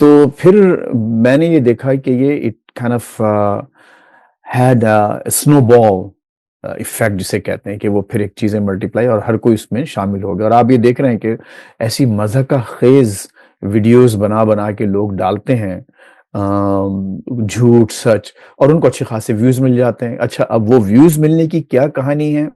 تو پھر میں نے یہ دیکھا کہ یہ اٹ کائنڈ آف ہیڈ سنو بال ایفیکٹ جسے کہتے ہیں، کہ وہ پھر ایک چیزیں ملٹیپلائی اور ہر کوئی اس میں شامل ہو گیا. اور آپ یہ دیکھ رہے ہیں کہ ایسی مضحکہ خیز ویڈیوز بنا بنا کے لوگ ڈالتے ہیں، جھوٹ سچ، اور ان کو اچھے خاصے ویوز مل جاتے ہیں. اچھا، اب وہ ویوز ملنے کی کیا کہانی ہے،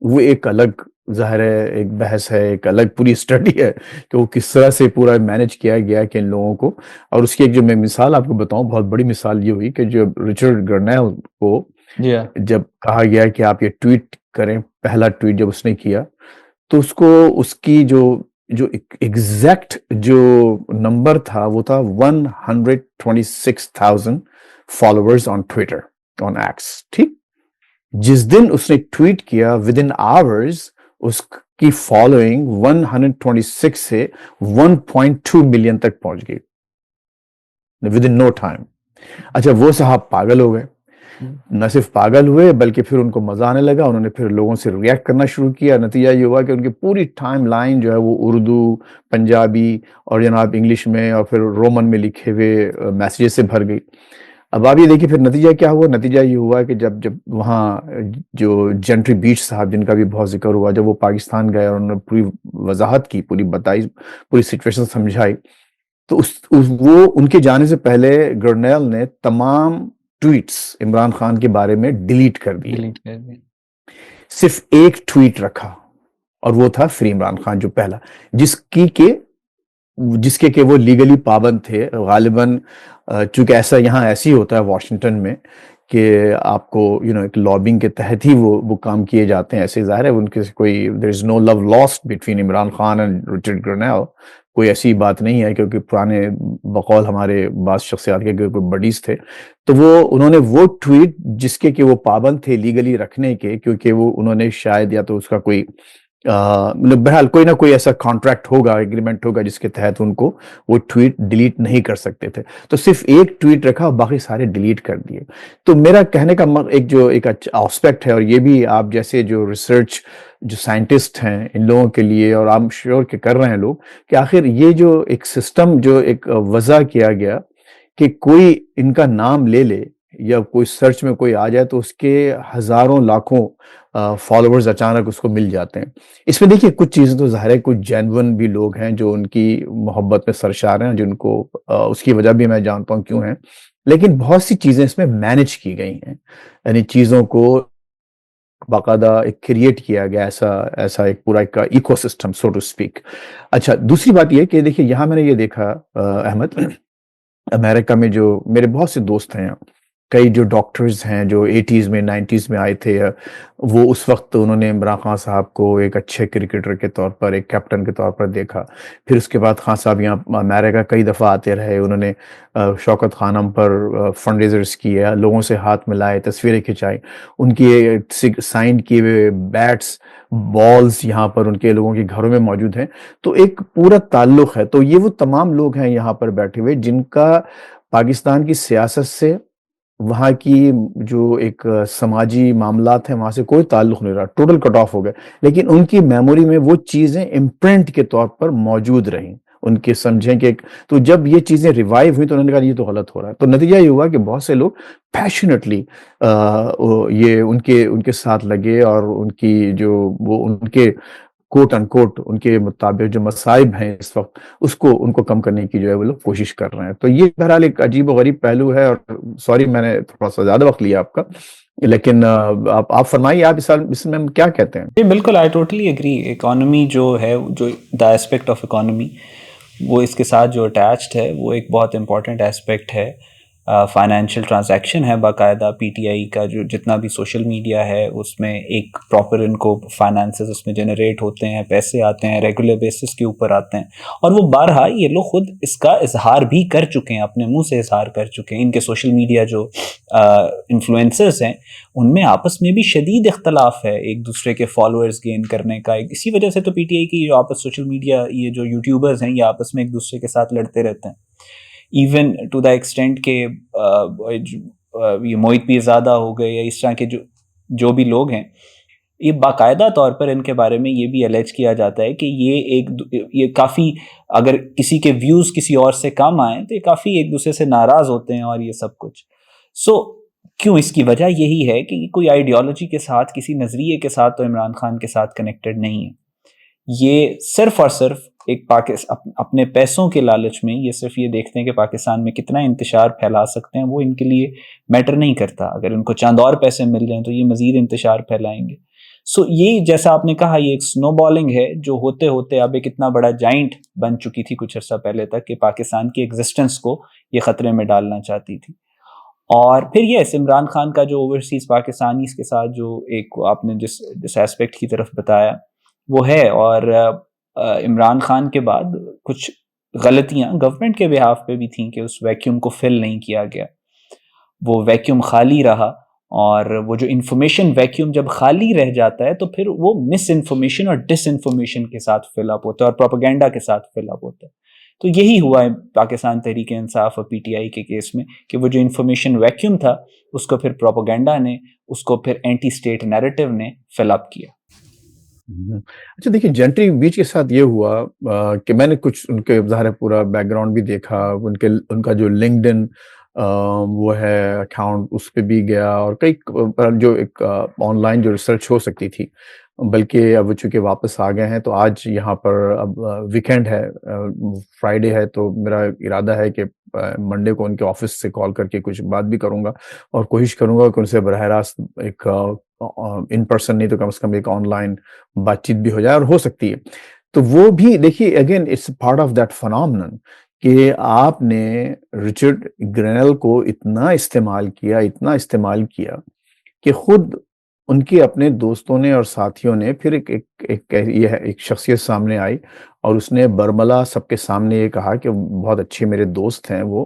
وہ ایک الگ ظاہر ہے ایک بحث ہے، ایک الگ پوری اسٹڈی ہے کہ وہ کس طرح سے پورا مینج کیا گیا کہ ان لوگوں کو. اور اس کی ایک جو میں مثال آپ کو بتاؤں، بہت بڑی مثال یہ ہوئی کہ جو رچرڈ گرنیل کو جی ہاں جب کہا گیا کہ آپ یہ ٹویٹ کریں، پہلا ٹویٹ جب اس نے کیا تو اس کو اس کی جو ایگزیکٹ جو نمبر تھا وہ تھا 126,000 followers on Twitter, on x. ٹھیک، جس دن اس نے ٹویٹ کیا ود ان آورز اس کی فالوئنگ 126 سے 1.2 ملین تک پہنچ گئی ود ان نو ٹائم. اچھا، وہ صاحب پاگل ہو گئے. نہ صرف پاگل ہوئے بلکہ پھر ان کو مزہ آنے لگا، انہوں نے پھر لوگوں سے ریئیکٹ کرنا شروع کیا. نتیجہ یہ ہوا کہ ان کی پوری ٹائم لائن جو ہے وہ اردو، پنجابی اور جناب انگلش میں اور پھر رومن میں لکھے ہوئے میسیجز سے بھر گئی. اب آپ یہ دیکھیے پھر نتیجہ کیا ہوا. نتیجہ یہ ہوا کہ جب وہاں جو جنٹری بیچ صاحب جن کا بھی بہت ذکر ہوا، جب وہ پاکستان گئے اور انہوں نے پوری وضاحت کی، پوری بتائی، پوری سچویشن سمجھائی، تو وہ ان کے جانے سے پہلے گرنیل نے تمام ٹویٹس عمران خان کے بارے میں ڈیلیٹ کر دیے. ڈیلیٹ کر دیں. صرف ایک ٹویٹ رکھا اور وہ تھا فری عمران خان، جو پہلا جس کے کہ وہ لیگلی پابند تھے غالباً. چونکہ ایسا یہاں ایسی ہوتا ہے واشنگٹن میں کہ آپ کو ایک لابنگ کے تحت ہی وہ کام کیے جاتے ہیں. ایسے ظاہر ہے ان کے کوئی there is no love lost between Imran Khan and Richard Grenell, کوئی ایسی بات نہیں ہے، کیونکہ پرانے بقول ہمارے بعض شخصیات کے کوئی بڈیز تھے. تو انہوں نے وہ ٹویٹ جس کے کہ وہ پابند تھے لیگلی رکھنے کے، کیونکہ وہ انہوں نے شاید یا تو اس کا کوئی بہرحال کوئی نہ کوئی ایسا کانٹریکٹ ہوگا، ایگریمنٹ ہوگا جس کے تحت ان کو وہ ٹویٹ ڈیلیٹ نہیں کر سکتے تھے. تو صرف ایک ٹویٹ رکھا اور باقی سارے ڈیلیٹ کر دیے. تو میرا کہنے کا ایک اچھا آسپیکٹ ہے، اور یہ بھی آپ جیسے جو ریسرچ جو سائنٹسٹ ہیں ان لوگوں کے لیے، اور I'm sure کہ کر رہے ہیں لوگ، کہ آخر یہ جو ایک سسٹم جو ایک وضع کیا گیا کہ کوئی ان کا نام لے لے یا کوئی سرچ میں کوئی آ جائے تو اس کے ہزاروں لاکھوں فالوورز اچانک اس کو مل جاتے ہیں. اس میں دیکھیے کچھ چیزیں تو ظاہر ہے کچھ جینون بھی لوگ ہیں جو ان کی محبت میں سرشار ہیں، جن کو اس کی وجہ بھی میں جانتا ہوں کیوں ہیں، لیکن بہت سی چیزیں اس میں مینج کی گئی ہیں، یعنی چیزوں کو باقاعدہ ایک کریٹ کیا گیا، ایسا ایک پورا ایک ecosystem so to speak. اچھا، دوسری بات یہ کہ دیکھیے یہاں میں نے یہ دیکھا احمد، امریکہ میں جو میرے بہت سے دوست ہیں، کئی جو ڈاکٹرز ہیں جو 80s میں 90s میں آئے تھے، وہ اس وقت انہوں نے عمران خان صاحب کو ایک اچھے کرکٹر کے طور پر، ایک کیپٹن کے طور پر دیکھا. پھر اس کے بعد خان صاحب یہاں امریکہ کئی دفعہ آتے رہے، انہوں نے شوکت خانم پر فنڈ ریزرز کیے، لوگوں سے ہاتھ ملائے، تصویریں کھنچائی، ان کی سائن کیے ہوئے بیٹس، بالز یہاں پر ان کے لوگوں کے گھروں میں موجود ہیں. تو ایک پورا تعلق ہے. تو یہ وہ تمام لوگ ہیں یہاں پر بیٹھے ہوئے جن کا پاکستان کی سیاست سے، وہاں کی جو ایک سماجی معاملات ہیں وہاں سے کوئی تعلق نہیں رہا، ٹوٹل کٹ آف ہو گئے، لیکن ان کی میموری میں وہ چیزیں امپرنٹ کے طور پر موجود رہیں. ان کے سمجھیں کہ تو جب یہ چیزیں ریوائیو ہوئی تو انہوں نے کہا یہ تو غلط ہو رہا ہے. تو نتیجہ یہ ہوا کہ بہت سے لوگ پیشنیٹلی یہ ان کے ساتھ لگے، اور ان کی جو وہ ان کے کوٹ ان کوٹ ان کے مطابق جو مصائب ہیں اس وقت، ان کو کم کرنے کی جو ہے وہ لوگ کوشش کر رہے ہیں. تو یہ بہرحال ایک عجیب و غریب پہلو ہے، اور سوری میں نے تھوڑا سا زیادہ وقت لیا آپ کا، لیکن آپ فرمائیے، آپ اس میں کیا کہتے ہیں؟ جی بالکل، آئی ٹوٹلی ایگری. اکانومی جو ہے، جو دا ایسپیکٹ آف اکانومی، وہ اس کے ساتھ جو اٹیچڈ ہے وہ ایک بہت امپورٹنٹ ایسپیکٹ ہے. فائنینشیل ٹرانزیکشن ہے باقاعدہ. پی ٹی آئی کا جو جتنا بھی سوشل میڈیا ہے اس میں ایک پراپر ان کو فائنانسز اس میں جنریٹ ہوتے ہیں، پیسے آتے ہیں، ریگولر بیسس کے اوپر آتے ہیں. اور وہ بارہا یہ لوگ خود اس کا اظہار بھی کر چکے ہیں، اپنے منہ سے اظہار کر چکے ہیں. ان کے سوشل میڈیا جو انفلوئنسرز ہیں ان میں آپس میں بھی شدید اختلاف ہے ایک دوسرے کے فالوورز گین کرنے کا. اسی وجہ سے تو پی ٹی آئی کی جو آپس سوشل میڈیا یہ جو یوٹیوبرز ہیں یہ آپس میں ایک دوسرے کے ساتھ لڑتے رہتے ہیں. ایون ٹو دا ایکسٹینٹ کہ یہ موہت پیرزادہ ہو گئے یا اس طرح کے جو بھی لوگ ہیں، یہ باقاعدہ طور پر ان کے بارے میں یہ بھی الیج کیا جاتا ہے کہ یہ کافی اگر کسی کے ویوز کسی اور سے کم آئیں تو یہ کافی ایک دوسرے سے ناراض ہوتے ہیں اور یہ سب کچھ. سو کیوں؟ اس کی وجہ یہی ہے کہ کوئی آئیڈیالوجی کے ساتھ، کسی نظریے کے ساتھ تو عمران خان کے ساتھ کنیکٹڈ نہیں ہے. یہ صرف اور صرف ایک اپنے پیسوں کے لالچ میں یہ صرف یہ دیکھتے ہیں کہ پاکستان میں کتنا انتشار پھیلا سکتے ہیں. وہ ان کے لیے میٹر نہیں کرتا. اگر ان کو چند اور پیسے مل جائیں تو یہ مزید انتشار پھیلائیں گے. سو یہ جیسا آپ نے کہا یہ ایک سنو بالنگ ہے جو ہوتے ہوتے اب ایک اتنا بڑا جائنٹ بن چکی تھی کچھ عرصہ پہلے تک کہ پاکستان کی ایگزسٹنس کو یہ خطرے میں ڈالنا چاہتی تھی. اور پھر یس عمران خان کا جو اوورسیز پاکستانیز کے ساتھ جو ایک آپ نے جس ایسپیکٹ کی طرف بتایا وہ ہے. اور عمران خان کے بعد کچھ غلطیاں گورنمنٹ کے بہاف پہ بھی تھیں کہ اس ویکیوم کو فل نہیں کیا گیا. وہ ویکیوم خالی رہا، اور وہ جو انفارمیشن ویکیوم جب خالی رہ جاتا ہے تو پھر وہ مس انفارمیشن اور ڈس انفارمیشن کے ساتھ فل اپ ہوتا ہے اور پروپیگنڈا کے ساتھ فل اپ ہوتا ہے. تو یہی ہوا ہے پاکستان تحریک انصاف اور پی ٹی آئی کے کیس میں کہ وہ جو انفارمیشن ویکیوم تھا اس کو پھر پروپیگنڈا نے، اس کو پھر اینٹی اسٹیٹ نیریٹو نے فل اپ کیا. اچھا دیکھیے، جنٹری بیچ کے ساتھ یہ ہوا کہ میں نے کچھ ان کے ظاہر پورا بیک گراؤنڈ بھی دیکھا، ان کا جو لنکڈن وہ ہے اکاؤنٹ اس پہ بھی گیا، اور کئی جو ایک آن لائن جو ریسرچ ہو سکتی تھی، بلکہ اب چونکہ واپس آ گئے ہیں تو آج یہاں پر اب ویکینڈ ہے، فرائیڈے ہے، تو میرا ارادہ ہے کہ منڈے کو ان کے آفس سے کال کر کے کچھ بات بھی کروں گا اور کوشش کروں گا کہ ان سے براہ راست ایک ان پرسن نہیں تو کم از کم ایک آن لائن بات چیت بھی ہو جائے، اور ہو سکتی ہے. تو وہ بھی دیکھیے again it's part of that phenomenon کہ آپ نے رچرڈ گرینل کو اتنا استعمال کیا کہ خود ان کے اپنے دوستوں نے اور ساتھیوں نے پھر ایک شخصیت سامنے آئی اور اس نے برملا سب کے سامنے یہ کہا کہ بہت اچھے میرے دوست ہیں وہ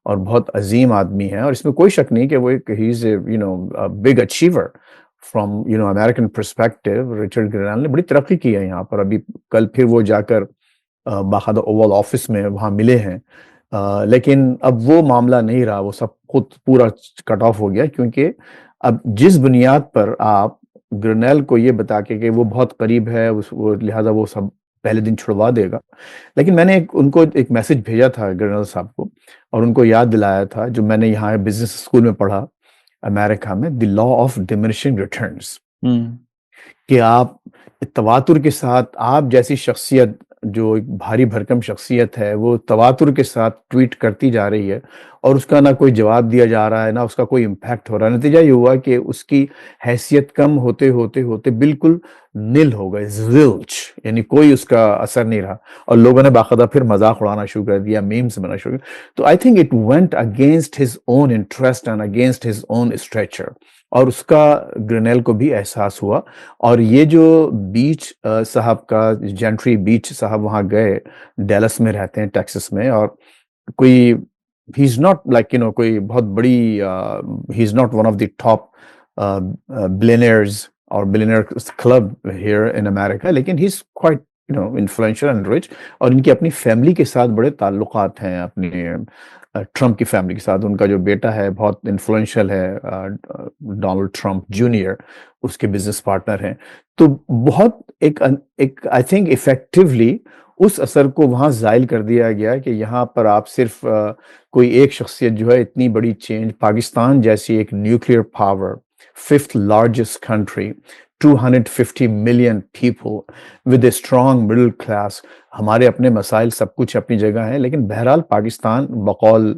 اور بہت عظیم آدمی ہیں، اور اس میں کوئی شک نہیں کہ وہ ایک he is a big achiever from American perspective. Richard Grenell نے بڑی ترقی کی ہے یہاں پر. ابھی کل پھر وہ جا کر باقاعدہ اوول آفس میں وہاں ملے ہیں، لیکن اب وہ معاملہ نہیں رہا، وہ سب خود پورا کٹ آف ہو گیا، کیونکہ اب جس بنیاد پر آپ گرینل کو یہ بتا کے کہ وہ بہت قریب ہے لہٰذا وہ سب پہلے دن چھڑوا دے گا. لیکن میں نے ان کو ایک میسج بھیجا تھا گرینل صاحب کو، اور ان کو یاد دلایا تھا جو میں نے یہاں بزنس اسکول میں پڑھا امریکہ میں، دی لا آف ڈیمینشنگ ریٹرنز، کہ آپ تواتر کے ساتھ، آپ جیسی شخصیت جو ایک بھاری بھرکم شخصیت ہے وہ تواتر کے ساتھ ٹویٹ کرتی جا رہی ہے اور اس کا نہ کوئی جواب دیا جا رہا ہے، نہ اس کا کوئی امپیکٹ ہو رہا ہے. نتیجہ یہ ہوا کہ اس کی حیثیت کم ہوتے ہوتے ہوتے بالکل نل ہو گئے، زلچ، یعنی کوئی اس کا اثر نہیں رہا، اور لوگوں نے باقاعدہ پھر مذاق اڑانا شروع کر دیا، میمز بنا شروع کر. تو I think it went against his own interest and against his own stretcher, اور اس کا گرینل کو بھی احساس ہوا. اور یہ جو بیچ صاحب کا، جنٹری بیچ صاحب وہاں گئے، ڈیلس میں رہتے ہیں ٹیکسس میں، اور کوئی ہی از ناٹ لائک کوئی بہت بڑی، he is not one of the top billionaires or billionaire club here in America, لیکن he is quite influential and rich, اور ان کی اپنی فیملی کے ساتھ بڑے تعلقات ہیں، اپنی ٹرمپ کی فیملی کے ساتھ. ان کا جو بیٹا ہے بہت انفلوئنشل ہے، ڈونلڈ ٹرمپ جونیئر اس کے بزنس پارٹنر ہیں. تو بہت ایک آئی تھنک افیکٹولی اس اثر کو وہاں زائل کر دیا گیا کہ یہاں پر آپ صرف کوئی ایک شخصیت جو ہے اتنی بڑی چینج، پاکستان جیسی ایک nuclear power, 5th largest country, 250 million people with a strong middle class، ہمارے اپنے مسائل سب کچھ اپنی جگہ ہیں، لیکن بہرحال پاکستان بقول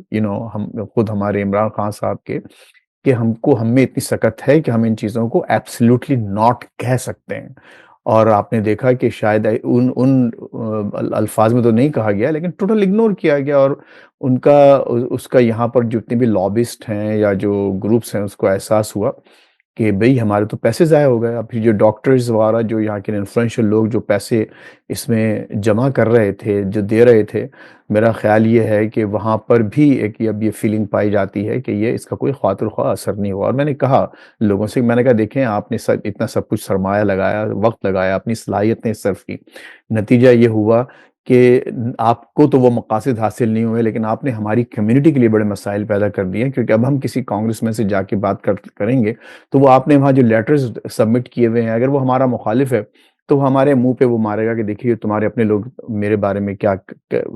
ہم خود ہمارے عمران خان صاحب کے کہ ہم میں اتنی سکت ہے کہ ہم ان چیزوں کو ایبسلیوٹلی ناٹ کہہ سکتے ہیں. اور آپ نے دیکھا کہ شاید ان الفاظ میں تو نہیں کہا گیا لیکن ٹوٹل اگنور کیا گیا، اور اس کا یہاں پر جتنے بھی لابسٹ ہیں یا جو گروپس ہیں اس کو احساس ہوا کہ بھئی ہمارے تو پیسے ضائع ہو گئے. اب پھر جو ڈاکٹرز وغیرہ جو یہاں کے انفلوئنشل لوگ جو پیسے اس میں جمع کر رہے تھے، جو دے رہے تھے، میرا خیال یہ ہے کہ وہاں پر بھی اب یہ فیلنگ پائی جاتی ہے کہ یہ اس کا کوئی خاطر خواہ اثر نہیں ہوا. اور میں نے کہا لوگوں سے، میں نے کہا دیکھیں آپ نے اتنا سب کچھ سرمایہ لگایا، وقت لگایا، اپنی صلاحیتیں صرف کی، نتیجہ یہ ہوا کہ آپ کو تو وہ مقاصد حاصل نہیں ہوئے، لیکن آپ نے ہماری کمیونٹی کے لیے بڑے مسائل پیدا کر دیے. کیونکہ اب ہم کسی کانگریس مین سے جا کے بات کریں گے تو وہ آپ نے وہاں جو لیٹرز سبمٹ کیے ہوئے ہیں، اگر وہ ہمارا مخالف ہے تو ہمارے منہ پہ وہ مارے گا کہ دیکھیے تمہارے اپنے لوگ میرے بارے میں کیا،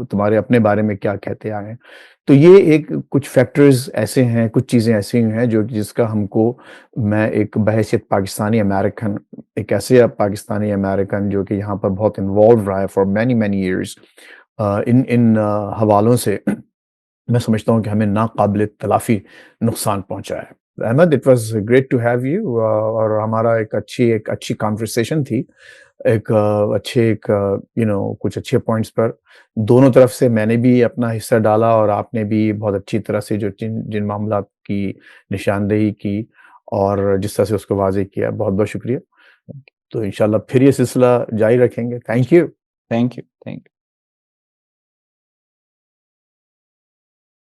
تمہارے اپنے بارے میں کیا کہتے آئے ہیں. تو یہ ایک کچھ فیکٹرز ایسے ہیں، کچھ چیزیں ایسی ہیں جو جس کا ہم کو، میں ایک بحیثیت پاکستانی امریکن، ایک ایسے پاکستانی امریکن جو کہ یہاں پر بہت انوالو رہا ہے فار مینی مینی ایئرس، ان حوالوں سے میں سمجھتا ہوں کہ ہمیں ناقابل تلافی نقصان پہنچا ہے. Ahmad, it was great to have you, اور ہمارا ایک اچھی کانورسیشن تھی، ایک اچھے کچھ اچھے پوائنٹس پر دونوں طرف سے میں نے بھی اپنا حصہ ڈالا، اور آپ نے بھی بہت اچھی طرح سے جو جن معاملات کی نشاندہی کی اور جس طرح سے اس کو واضح کیا، بہت بہت شکریہ. تو انشاءاللہ پھر یہ سلسلہ جاری رکھیں گے. Thank you. Thank you.